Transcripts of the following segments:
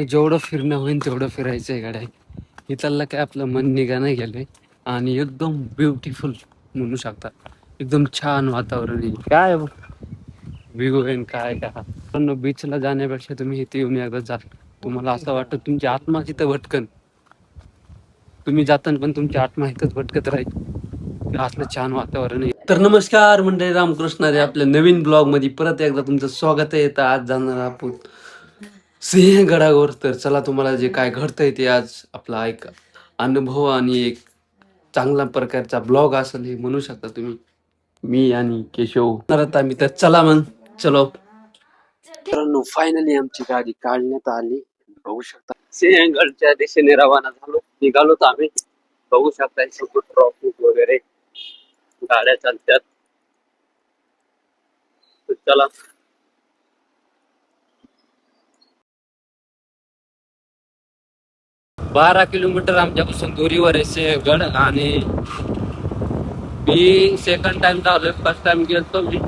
जेवढं फिरणं होईल तेवढं फिरायचंय गाड्या. इथला काय आपलं मन निघा नाही गेलंय आणि एकदम ब्युटिफुल म्हणू शकता. एकदम छान वातावरण आहे. काय व्ह्यू आहे काय का. पण बीचला जाण्यापेक्षा तुम्ही इथे येऊन एकदा जा. तुम्हाला असं वाटतं तुमची आत्मा तिथं भटकन. तुम्ही जाताना पण तुमची आत्मा इथंच भटकत राहील. असलं छान वातावरण आहे. तर नमस्कार मंडळी, रामकृष्ण रे. आपल्या नवीन ब्लॉग मध्ये परत एकदा तुमचं स्वागत आहे. तर आज जाणार आपण सिंहगडावर. तर चला, तुम्हाला जे काय घडतंय ते आज आपला एक अनुभव आणि एक चांगला प्रकारचा ब्लॉग असेल हे म्हणू शकता तुम्ही. मी आणि केशव आता मी तर चला मग चलो. मित्रांनो, फायनली आमची गाडी काढण्यात आली. बघू शकता सिंहगडच्या दिशेने रवाना झालो, निघालोत आम्ही. बघू शकता ट्रॉफिक वगैरे गाड्या चालतात. तर चला. 12 किलोमीटर आमच्यापासून दुरीवर आहे सिंहगड. आणि मी सेकंड टाइम झालोय. फर्स्ट टाइम गेलतो मी.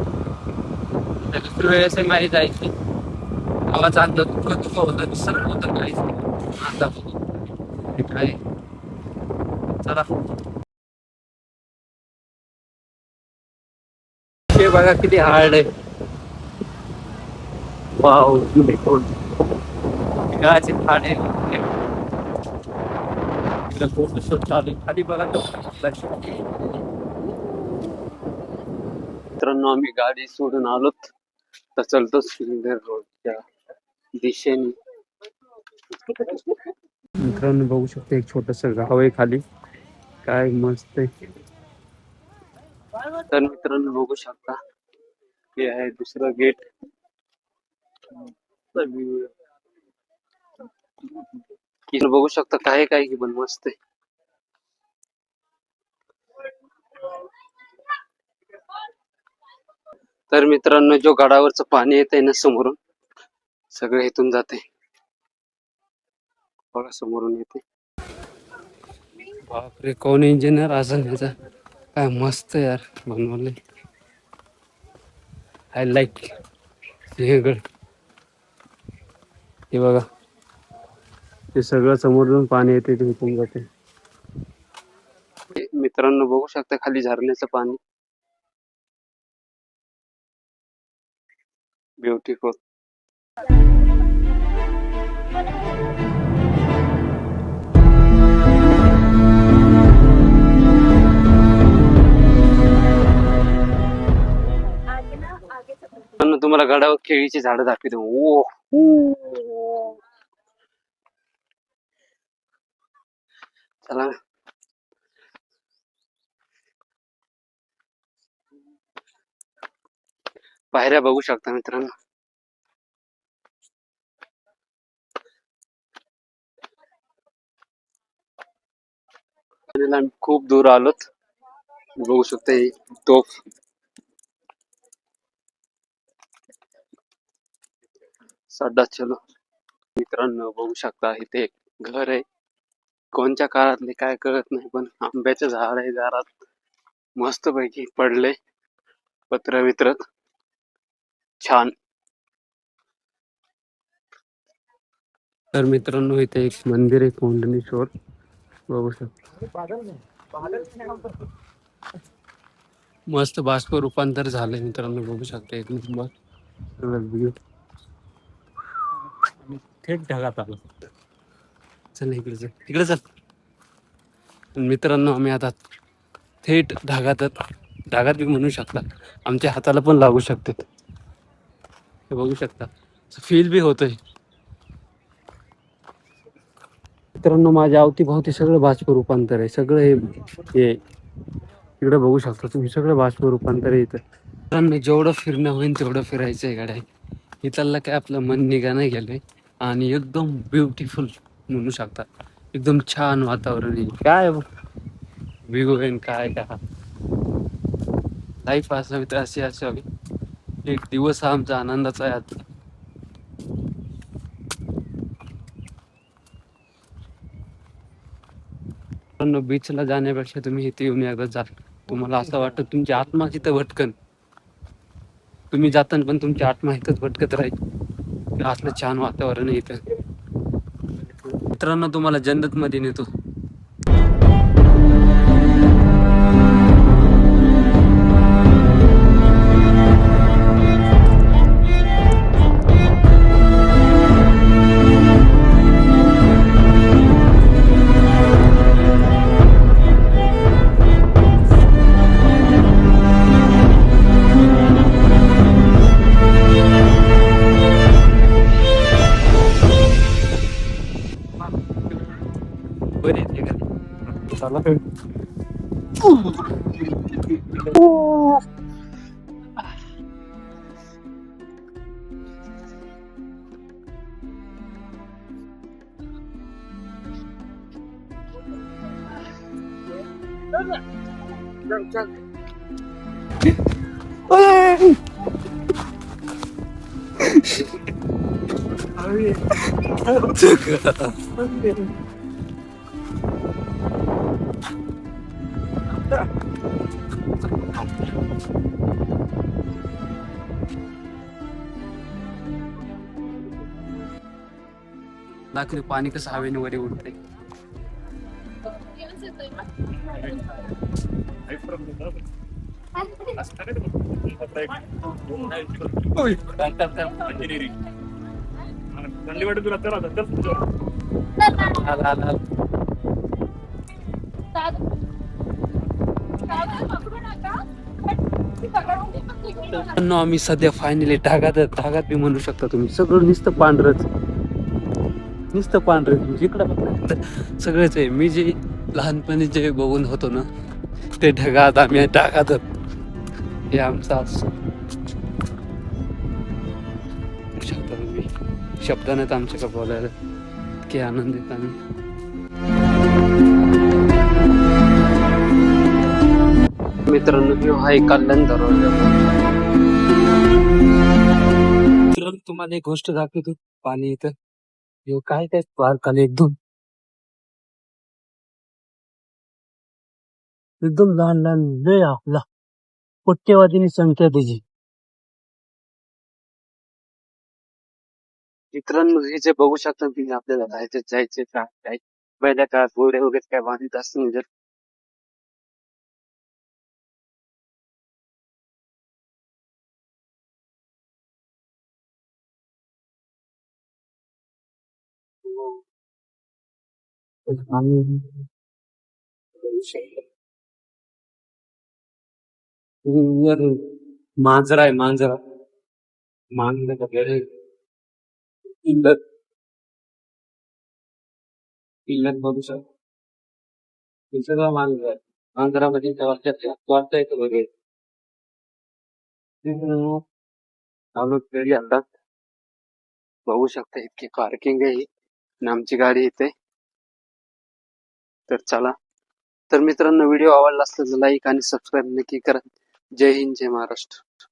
दुसरी वेळेस माहीत जायची आवाज आणलं दुःख होतं, सर्व होतं काहीच नाही. आता बघू काय. चला. हे बघा किती हार्ड आहे. वाव, गाचे खाणे फोटोशूट चालू खाली बघा. मित्रांनो, आम्ही गाडी सोडून आलोत. तर चलतो सिंहगड रोडच्या दिशेने. मित्रांनो, बघू शकता एक छोटस गाव आहे खाली. काय मस्त आहे. तर मित्रांनो, बघू शकता हे आहे दुसरं गेट. बघू शकता काय काय की पण मस्त आहे. तर मित्रांनो, जो गडावरचं पाणी येत ना समोरून, सगळं इथून जाते. बघा समोरून येते. बापरे, कोण इंजिनियर असेल ह्याचा. काय मस्त यार बनवले. I like Sinhagad. हे बघा, ते सगळं समोरून पाणी येते ते इथून जाते. मित्रांनो, बघू शकता खाली झरण्याचं पाणी. ब्युटिफुल. तुम्हाला गडावर केळीची झाडं दाखवते. ओ चला. पायऱ्या बघू शकता मित्रांनो. आम्ही खूप दूर आलोत. बघू शकता ही तोफ. सड्डा चलो. मित्रांनो, बघू शकता इथे एक घर आहे. कोणत्या काळातले काय कळत नाही, पण आंब्याचे झाड आहे दारात. मस्त पैकी पडले पत्र वित्रत. छान. तर मित्रांनो, इथे एक मंदिर आहे कोंडणेश्वर. बघू शकता मस्त बाष्प रूपांतर झालंय मित्रांनो. बघू शकता एक नंबर थेट ढगात आलो. चल इकडे चल, तिकडे चल. मित्रांनो, आम्ही आता थेट ढगात बी म्हणू शकता. आमच्या हाताला पण लागू शकते. हे बघू शकता, फील बी होतंय. मित्रांनो, माझ्या अवतीभोवती सगळं बाष्प रूपांतर आहे. सगळं हे इकडे बघू शकता तुम्ही, सगळं बाष्प रूपांतर आहे इथं. मित्रांनो, जेवढं फिरणं होईल तेवढं फिरायचंय गाड्या. इथला काय आपलं मन निघा नाही गेलंय आणि एकदम ब्युटिफुल म्हणू शकता. एकदम छान वातावरण आहे. काय व्ह्यू आहे काय का. लाईफ असावी तर अशी असावी. एक दिवस हा आमचा आनंदाचा आहे आज. बीचला जाण्यापेक्षा तुम्ही इथे येऊन एकदा जा. तुम्हाला असं वाटतं तुमची आत्मा तिथं भटकन, तुम्ही जाताना पण तुमची आत्मा इथंच भटकत राहील. असलं छान वातावरण आहे इथं. मित्रांनो तुम्हाला जन्नत मध्ये नेतो. बरे येते का? चला. दाखले पाणी कसं हवेने वर उडतंय. आला, आला, आला. आम्ही सध्या फायनली ढगात बी म्हणू शकता तुम्ही. सगळं नुसतं पांढरच, नुसतं पांढरं. जिकडं बघता सगळंच आहे. मी जे लहानपणी जे बघून होतो ना ते ढगात, आम्ही ढगात. हे आमचा शकता तुम्ही. शब्द नाहीत आमच्याकडे बोलायला. की आनंद येत आम्ही. मित्रांनो हा एक कल्याण दरवाजा. मित्रांनो तुम्हाला एक गोष्ट दाखवतो. पाणी इथं हे काय काय पार्क आले एकदम एकदम लहान लहान लय आपला कोट्यवधीनी संख्या त्याची. मित्रांनो हे जे बघू शकता तुम्ही, आपल्याला जायचे काय पहिल्या काळात गोरे वगैरे काय बांधित असतं म्हणजे आणि वर मांजरा आहे. मांजरा वगैरे पिल्लर पिल्लर बघू शकता. हे सगळं मांजरा आहे. मांजरामध्ये वाटतं येतं वगैरे. चालू केली आता. बघू शकता इतकी पार्किंग आहे आणि आमची गाडी इथे. तर चला. तर मित्रांनो व्हिडिओ आवडला असेल तर लाईक आणि सबस्क्राईब नक्की करा. जय हिंद, जय महाराष्ट्र.